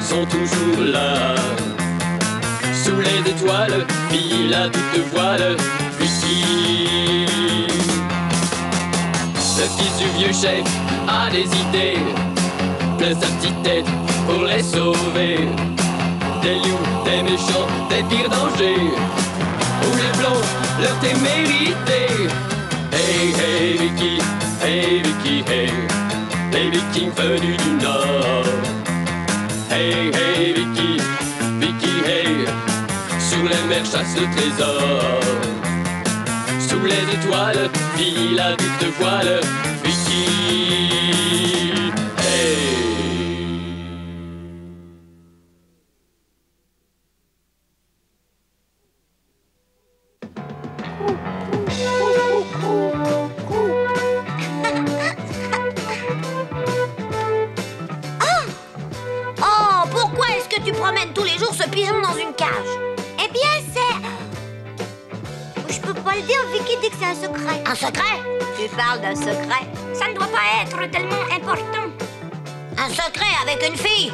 sont toujours là. Sous les étoiles, file à toute voile, Vicky. Le fils du vieux chef a des idées, plein sa petite tête pour les sauver. Des loups, des méchants, des pires dangers, où les blonds leur témérité. Hey, hey, Vicky, hey, Vicky, hey, les Vikings venus du Nord. Hey, hey, Vicky, Vicky, hey, sur les mers chasse le trésor. Sous les étoiles, file à toute voile, Vicky, hey. Oh, pourquoi est-ce que tu promènes tous les jours ce pigeon dans une cage? Eh bien, c'est... Je peux pas le dire, Vicky dit que c'est un secret. Un secret? Tu parles d'un secret? Ça ne doit pas être tellement important. Un secret avec une fille?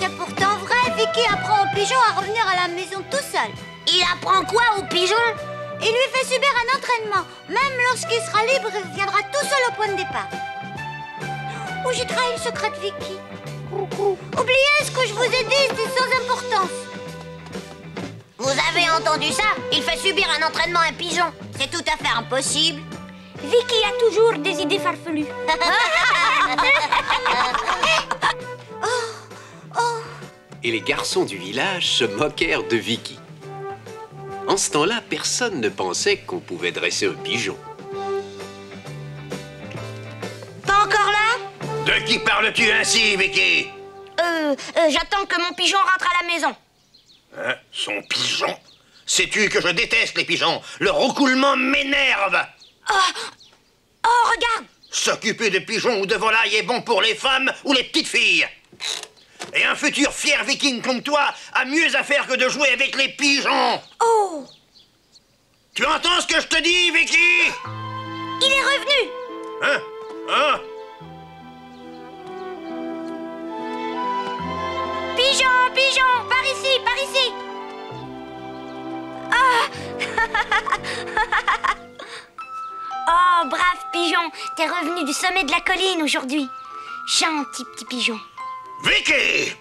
C'est pourtant vrai, Vicky apprend au pigeon à revenir à la maison tout seul. Il apprend quoi au pigeon? Il lui fait subir un entraînement. Même lorsqu'il sera libre, il reviendra tout seul au point de départ. Oh, j'ai trahi le secret de Vicky. Oubliez ce que je vous ai dit, c'est sans importance. Vous avez entendu ça? Il fait subir un entraînement à un pigeon. C'est tout à fait impossible. Vicky a toujours des idées farfelues. Et les garçons du village se moquèrent de Vicky. En ce temps-là, personne ne pensait qu'on pouvait dresser un pigeon. Pas encore là? De qui parles-tu ainsi, Vicky? J'attends que mon pigeon rentre à la maison. Hein? Son pigeon? Sais-tu que je déteste les pigeons? Le roucoulement m'énerve. Oh, regarde! S'occuper de pigeons ou de volailles est bon pour les femmes ou les petites filles. Et un futur fier viking comme toi a mieux à faire que de jouer avec les pigeons. Oh! Tu entends ce que je te dis, Vicky? Il est revenu! Hein? Hein? Pigeon, pigeon, par ici, par ici! Ah! Oh, brave pigeon, t'es revenu du sommet de la colline aujourd'hui. Gentil petit pigeon. Vicky!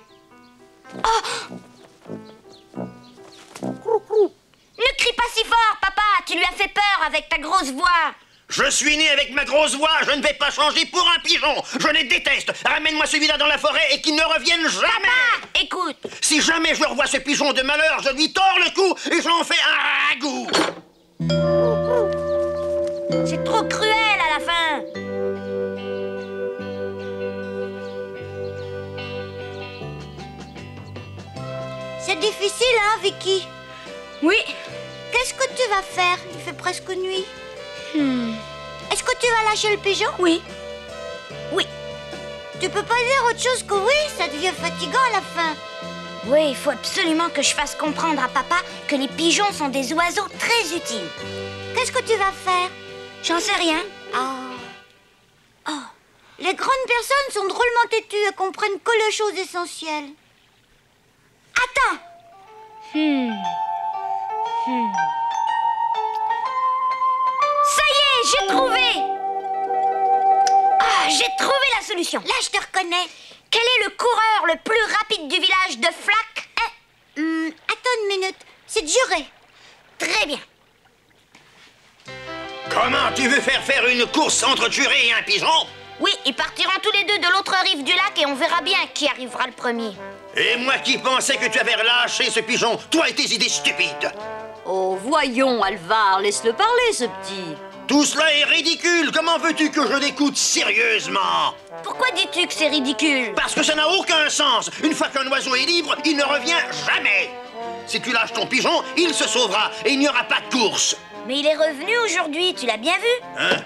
Ne crie pas si fort, papa, tu lui as fait peur avec ta grosse voix. Je suis né avec ma grosse voix, je ne vais pas changer pour un pigeon. Je les déteste. Ramène-moi celui-là dans la forêt et qu'il ne revienne jamais. Papa, écoute. Si jamais je revois ce pigeon de malheur, je lui tords le cou et j'en fais un ragoût. C'est trop cruel à la fin. C'est difficile, hein, Vicky? Oui. Qu'est-ce que tu vas faire? Il fait presque nuit. Est-ce que tu vas lâcher le pigeon? Oui. Oui. Tu peux pas dire autre chose que oui, ça devient fatigant à la fin. Oui, il faut absolument que je fasse comprendre à papa que les pigeons sont des oiseaux très utiles. Qu'est-ce que tu vas faire? J'en sais rien. Les grandes personnes sont drôlement têtues et comprennent que les choses essentielles. Attends. Ça y est, j'ai trouvé. J'ai trouvé la solution. Là, je te reconnais. Quel est le coureur le plus rapide du village de Flac? Attends une minute. C'est juré. Très bien. Comment tu veux faire une course entre Juré et un pigeon? Oui, ils partiront tous les deux de l'autre rive du lac et on verra bien qui arrivera le premier. Et moi qui pensais que tu avais relâché ce pigeon, toi et tes idées stupides. Oh, voyons, Alvar, laisse-le parler, ce petit. Tout cela est ridicule. Comment veux-tu que je l'écoute sérieusement? Pourquoi dis-tu que c'est ridicule? Parce que ça n'a aucun sens. Une fois qu'un oiseau est libre, il ne revient jamais. Si tu lâches ton pigeon, il se sauvera et il n'y aura pas de course. Mais il est revenu aujourd'hui, tu l'as bien vu? Hein?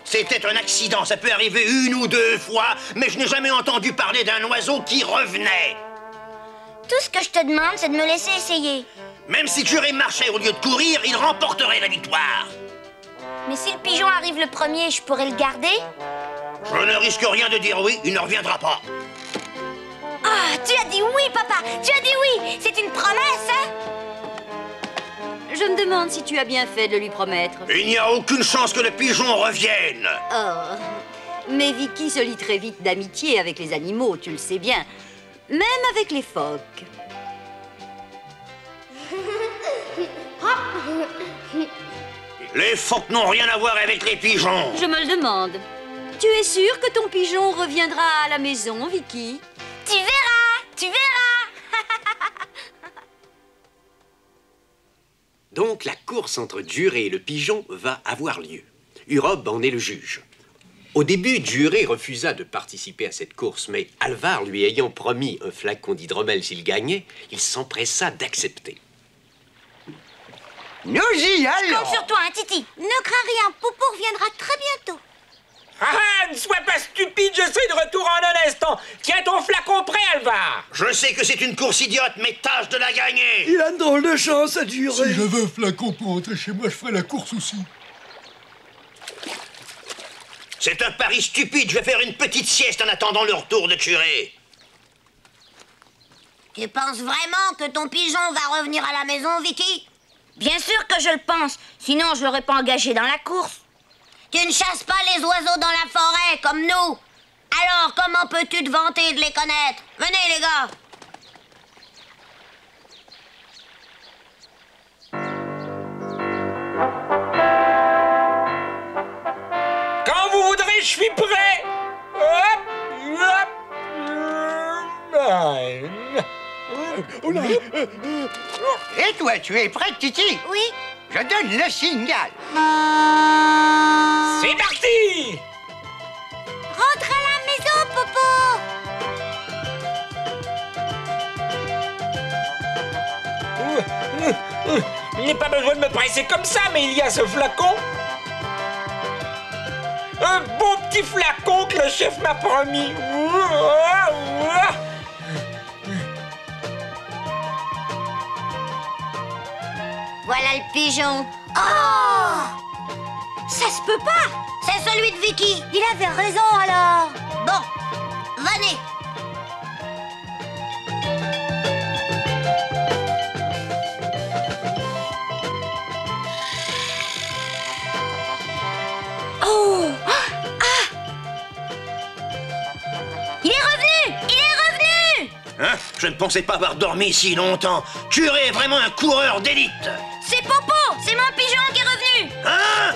C'était un accident, ça peut arriver une ou deux fois, mais je n'ai jamais entendu parler d'un oiseau qui revenait. Tout ce que je te demande, c'est de me laisser essayer. Même si Juré marchait au lieu de courir, il remporterait la victoire. Mais si le pigeon arrive le premier, je pourrais le garder? Je ne risque rien de dire oui, il ne reviendra pas. Ah, tu as dit oui, papa. Tu as dit oui. C'est une promesse, hein? Je me demande si tu as bien fait de le lui promettre. Il n'y a aucune chance que le pigeon revienne. Oh. Mais Vicky se lie très vite d'amitié avec les animaux, tu le sais bien. Même avec les phoques. Les phoques n'ont rien à voir avec les pigeons. Je me le demande. Tu es sûr que ton pigeon reviendra à la maison, Vicky? Tu verras, tu verras. Donc la course entre Juré et le pigeon va avoir lieu. Urob en est le juge. Au début, Juré refusa de participer à cette course, mais Alvar lui ayant promis un flacon d'hydromel s'il gagnait, il s'empressa d'accepter. Nous y allons. Compte sur toi, hein, Titi. Ne crains rien, Popo reviendra très bientôt. Ah, ne sois pas stupide, je serai de retour en un instant. Tiens ton flacon prêt, Alvar. Je sais que c'est une course idiote, mais tâche de la gagner. Il a une drôle de chance à durer. Si j'avais un flacon pour rentrer chez moi, je ferais la course aussi. C'est un pari stupide, je vais faire une petite sieste en attendant le retour de Curé. Tu penses vraiment que ton pigeon va revenir à la maison, Vicky? Bien sûr que je le pense, sinon je l'aurais pas engagé dans la course. Tu ne chasses pas les oiseaux dans la forêt comme nous. Alors comment peux-tu te vanter de les connaître? Venez les gars. Quand vous voudrez, je suis prêt. Hop, hop. Oh là, Et toi, tu es prête, Titi? Oui. Je donne le signal. C'est parti. Rentre à la maison, Popo. Il n'est pas besoin de me presser comme ça, mais il y a ce flacon. Un beau petit flacon que le chef m'a promis. Voilà le pigeon. Oh! Ça se peut pas. C'est celui de Vicky. Il avait raison alors. Bon, venez. Oh! Il est revenu. Il est revenu. Hein? Je ne pensais pas avoir dormi si longtemps. Curé est vraiment un coureur d'élite. C'est Popo. C'est mon pigeon qui est revenu. Hein?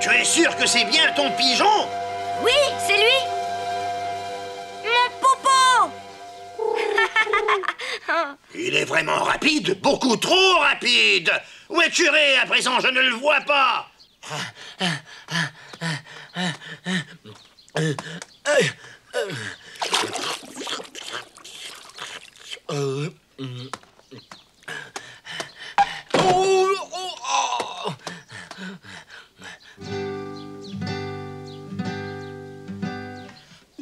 Tu es sûr que c'est bien ton pigeon? Oui, c'est lui. Mon Popo. Il est vraiment rapide, beaucoup trop rapide. Où est Curé à présent? Je ne le vois pas.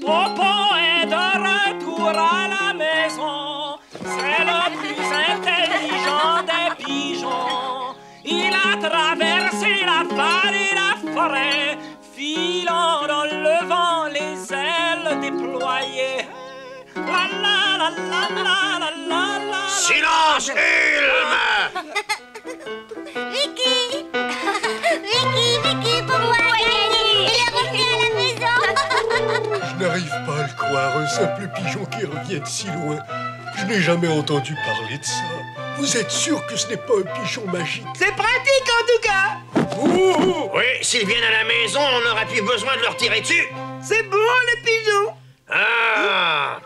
Popo est de retour à la maison. C'est le plus intelligent des pigeons. Il a traversé la vallée et la forêt, filant dans le vent les ailes déployées. La la la la la la la la. Silence, Ulme! Vicky. Vicky, pour moi, il est revenu à la maison. je n'arrive pas à le croire, un simple pigeon qui revient de si loin. Je n'ai jamais entendu parler de ça. Vous êtes sûr que ce n'est pas un pigeon magique? C'est pratique en tout cas. Oui, s'ils viennent à la maison, on n'aura plus besoin de leur tirer dessus. C'est bon, les pigeons. Ah!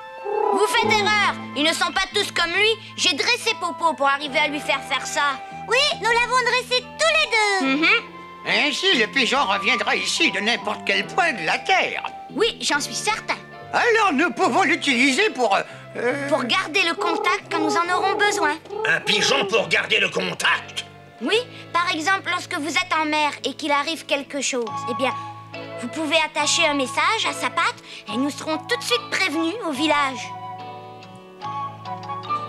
Vous faites erreur. Ils ne sont pas tous comme lui. J'ai dressé Popo pour arriver à lui faire ça. Oui, nous l'avons dressé tous les deux. Ainsi, le pigeon reviendra ici de n'importe quel point de la Terre. Oui, j'en suis certain. Alors, nous pouvons l'utiliser pour... Pour garder le contact quand nous en aurons besoin. Un pigeon pour garder le contact. Oui, par exemple, lorsque vous êtes en mer et qu'il arrive quelque chose, eh bien, vous pouvez attacher un message à sa patte et nous serons tout de suite prévenus au village.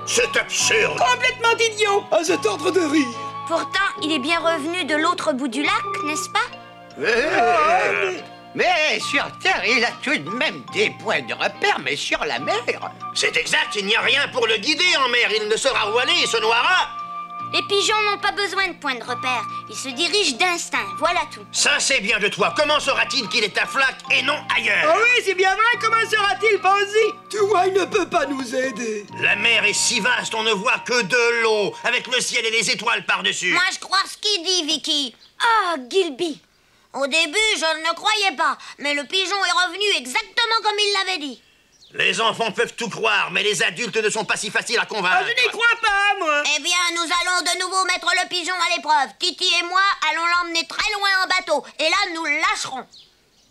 C'est absurde. Complètement idiot. À cet ordre de rire. Pourtant, il est bien revenu de l'autre bout du lac, n'est-ce pas? Mais sur Terre, il a tout de même des points de repère, mais sur la mer... C'est exact, il n'y a rien pour le guider en mer. Il ne saura où aller et se noiera. Les pigeons n'ont pas besoin de points de repère. Ils se dirigent d'instinct, voilà tout. Ça, c'est bien de toi. Comment saura-t-il qu'il est à Flac et non ailleurs? Oh oui, c'est bien vrai, comment sera-t-il, Pansy? Tu vois, il ne peut pas nous aider. La mer est si vaste, on ne voit que de l'eau, avec le ciel et les étoiles par-dessus. Moi, je crois ce qu'il dit, Vicky. Ah, Gilby. Au début, je ne le croyais pas, mais le pigeon est revenu exactement comme il l'avait dit. Les enfants peuvent tout croire, mais les adultes ne sont pas si faciles à convaincre. Ah, je n'y crois pas, moi. Eh bien, nous allons de nouveau mettre le pigeon à l'épreuve. Titi et moi allons l'emmener très loin en bateau, et là, nous le lâcherons.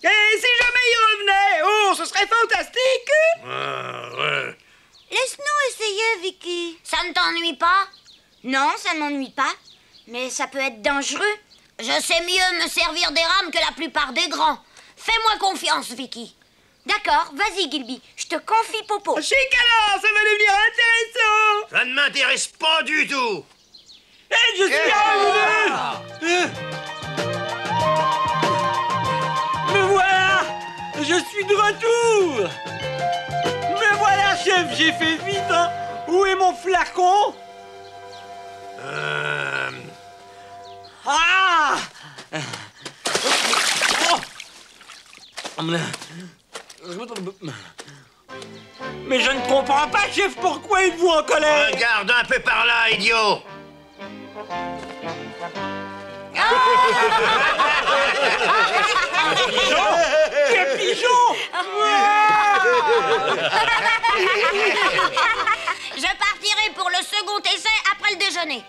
Et si jamais il revenait? Oh, ce serait fantastique. Ouais. Laisse-nous essayer, Vicky. Ça ne t'ennuie pas? Non, ça ne m'ennuie pas. Mais ça peut être dangereux. Je sais mieux me servir des rames que la plupart des grands. Fais-moi confiance, Vicky. D'accord, vas-y, Gilby. Je te confie Popo. Chic alors, ça va devenir intéressant. Ça ne m'intéresse pas du tout. Et je suis arrivé. Me voilà. Je suis de retour. Me voilà, chef, j'ai fait vite, hein. Où est mon flacon? Ah! Mais je ne comprends pas, chef, pourquoi êtes-vous en colère? Regarde un peu par là, idiot. Pigeon! Quel pigeon! Je partirai pour le second essai après le déjeuner.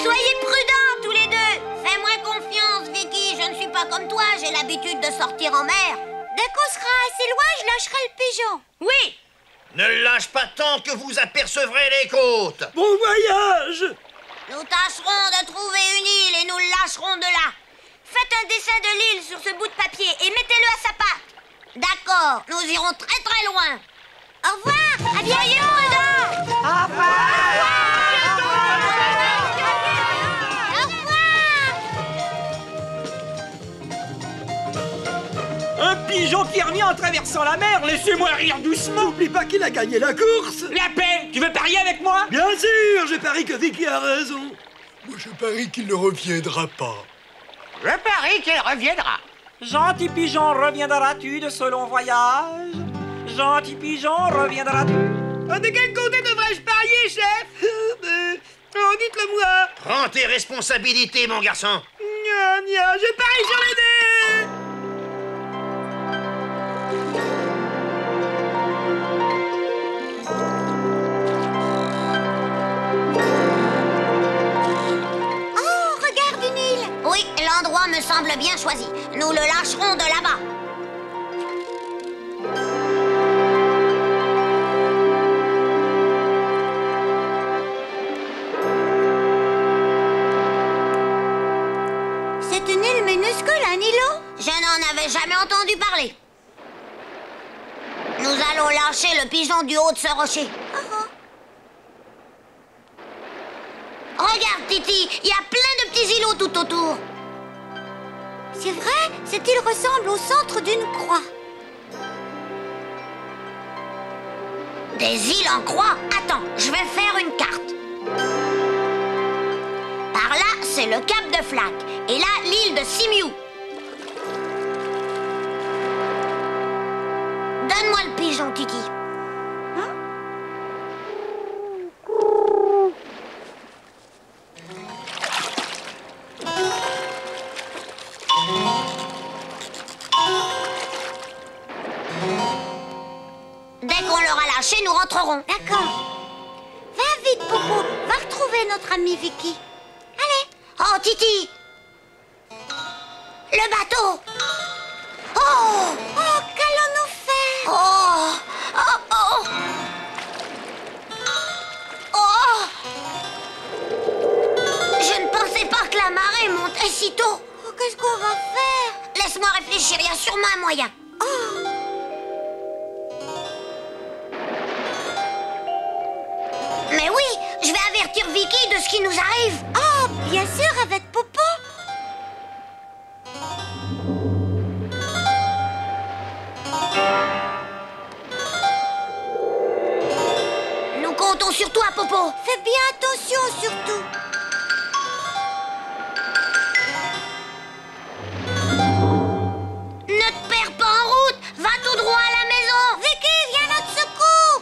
Soyez prudents tous les deux. Fais-moi confiance, Vicky. Je ne suis pas comme toi. J'ai l'habitude de sortir en mer. Dès qu'on sera assez loin, je lâcherai le pigeon. Oui. Ne lâche pas tant que vous apercevrez les côtes. Bon voyage. Nous tâcherons de trouver une île et nous le lâcherons de là. Faites un dessin de l'île sur ce bout de papier et mettez-le à sa patte. D'accord, nous irons très très loin. Au revoir, à bientôt. Soyez prudents. Au revoir. Un pigeon qui revient en traversant la mer, laissez-moi rire doucement. N'oublie pas qu'il a gagné la course. La peine, tu veux parier avec moi? Bien sûr, je parie que Vicky a raison. Moi, je parie qu'il ne reviendra pas. Je parie qu'il reviendra. Gentil pigeon, reviendras-tu de ce long voyage? Gentil pigeon, reviendras-tu? De quel côté devrais-je parier, chef? Oh, dites-le moi. Prends tes responsabilités, mon garçon. Je parie sur les dés. Oh, regarde une île. Oui, l'endroit me semble bien choisi. Nous le lâcherons de là-bas. C'est une île minuscule, un îlot. Je n'en avais jamais entendu parler. Nous allons lâcher le pigeon du haut de ce rocher. Regarde, Titi, il y a plein de petits îlots tout autour. C'est vrai, cette île ressemble au centre d'une croix. Des îles en croix? Attends, je vais faire une carte. Par là, c'est le cap de Flac. Et là, l'île de Simiou. Donne-moi le pigeon, Titi. Dès qu'on l'aura lâché, nous rentrerons. D'accord. Va vite, Popo. Va retrouver notre amie Vicky. Allez. Oh, Titi! Le bateau! Oh! Oh, qu'allons-nous faire? Oh! Oh! Oh! Oh! Je ne pensais pas que la marée rentrer si tôt? Oh, qu'est-ce qu'on va faire? Laisse-moi réfléchir, il y a sûrement un moyen. Mais oui, je vais avertir Vicky de ce qui nous arrive. Oh, bien sûr, avec Popo. Nous comptons sur toi, Popo. Fais bien attention, surtout. Ne te perds pas en route. Va tout droit à la maison. Vicky, viens à notre secours.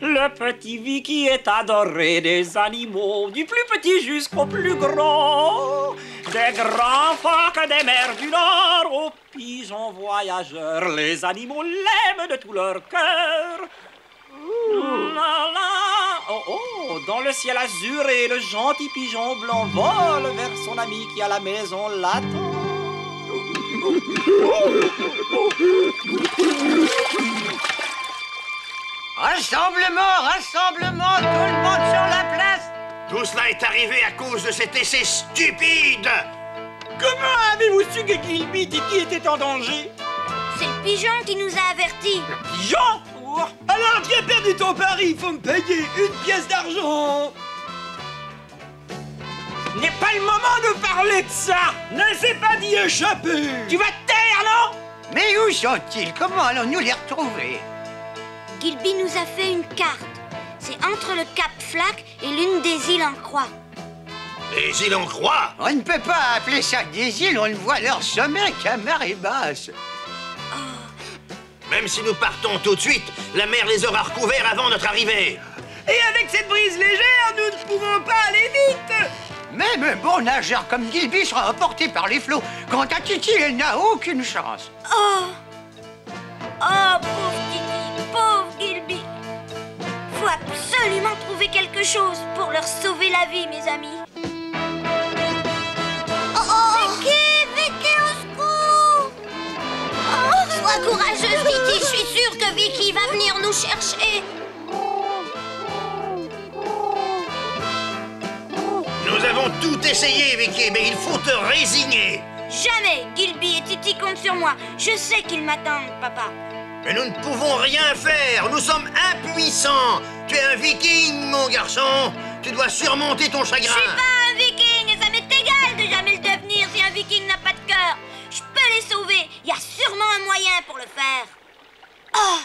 Le petit Vicky est adoré des animaux, du plus petit jusqu'au plus grand. Des grands phoques des mers du Nord aux pigeons voyageurs, les animaux l'aiment de tout leur cœur. La, la. Oh, oh, dans le ciel azuré, le gentil pigeon blanc vole vers son ami qui à la maison l'attend. Rassemblement, rassemblement, tout le monde sur la place. Tout cela est arrivé à cause de cet essai stupide. Comment avez-vous su que Gilby Titi était en danger? C'est le pigeon qui nous a avertis. Pigeon? Alors tu as perdu ton pari, il faut me payer une pièce d'argent. Ce n'est pas le moment de parler de ça. N'essaie pas d'y échapper. Tu vas te taire, non? Mais où sont-ils? Comment allons-nous les retrouver? Gilby nous a fait une carte. C'est entre le Cap Flac et l'une des îles en croix. Les îles en croix? On ne peut pas appeler ça des îles, on ne voit leur sommet qu'à marée basse. Même si nous partons tout de suite, la mer les aura recouverts avant notre arrivée. Et avec cette brise légère, nous ne pouvons pas aller vite. Même un bon nageur comme Gilby sera emporté par les flots. Quant à Titi, elle n'a aucune chance. Oh, pauvre Titi, pauvre Gilby. Faut absolument trouver quelque chose pour leur sauver la vie, mes amis. Vicky, au secours. Sois courageuse, Titi. Je suis sûre que Vicky va venir nous chercher. Nous avons tout essayé, Vicky, mais il faut te résigner. Jamais Gilby et Titi comptent sur moi. Je sais qu'ils m'attendent, papa. Mais nous ne pouvons rien faire. Nous sommes impuissants. Tu es un viking, mon garçon. Tu dois surmonter ton chagrin. Je suis pas un viking et ça m'est égal de jamais le devenir si un viking n'a pas de cœur. Je peux les sauver. Il y a sûrement un moyen pour le faire. Oh,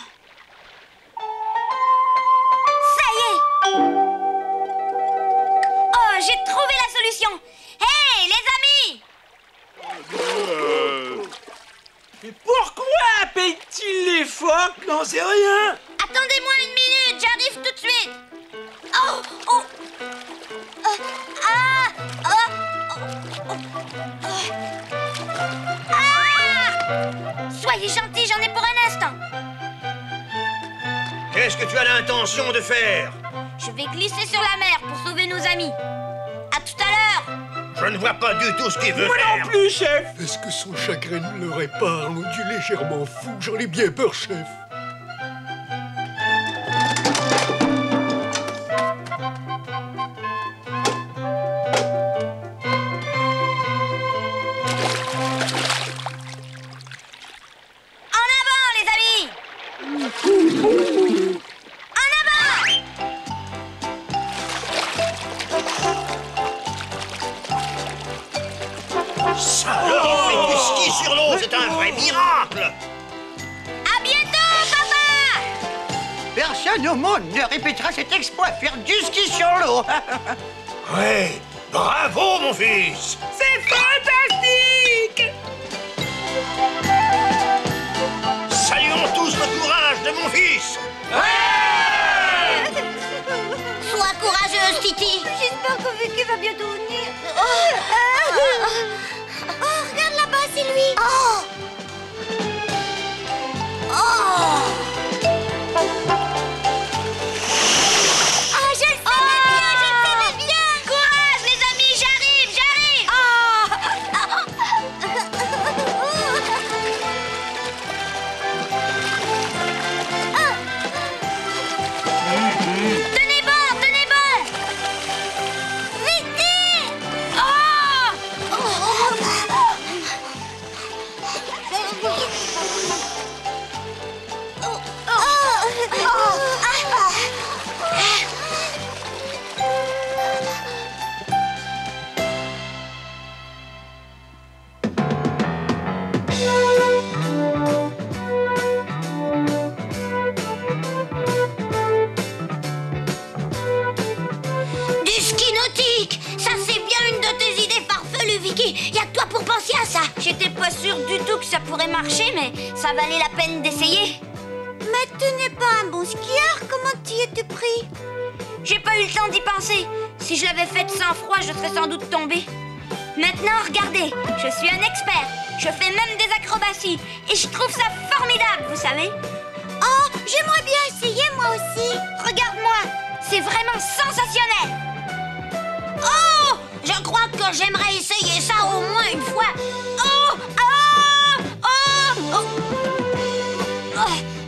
ça y est. Oh, j'ai trouvé la solution. Hey, les amis! Mais pourquoi appellent-ils les phoques? N'en sais rien. Attendez-moi une minute, j'arrive tout de suite. Soyez gentils, j'en ai pour un instant. Qu'est-ce que tu as l'intention de faire? Je vais glisser sur la mer pour sauver nos amis. À tout à l'heure. Je ne vois pas du tout ce qu'il veut Moi faire. non plus, chef. Est-ce que son chagrin ne le répare, rendu légèrement fou? J'en ai bien peur, chef. En avant, les amis! En avant! Salope, il fait du ski sur l'eau, c'est un vrai miracle. À bientôt, papa! Personne au monde ne répétera cet exploit, faire du ski sur l'eau. Ouais, bravo, mon fils. C'est fantastique. Saluons tous le courage de mon fils. Sois courageuse, Titi. J'espère que Vicky va bientôt venir. Regarde là-bas, c'est lui. Je le savais bien. Courage, les amis, j'arrive. marché, mais ça valait la peine d'essayer. Mais tu n'es pas un bon skieur, comment t'y es-tu pris? J'ai pas eu le temps d'y penser. Si je l'avais fait sans froid, je serais sans doute tombée. Maintenant, regardez, je suis un expert. Je fais même des acrobaties. Et je trouve ça formidable, vous savez. Oh, j'aimerais bien essayer moi aussi. Regarde-moi, c'est vraiment sensationnel. Oh, je crois que j'aimerais essayer ça au moins une fois. Oh, oh, oh, oh. Oh.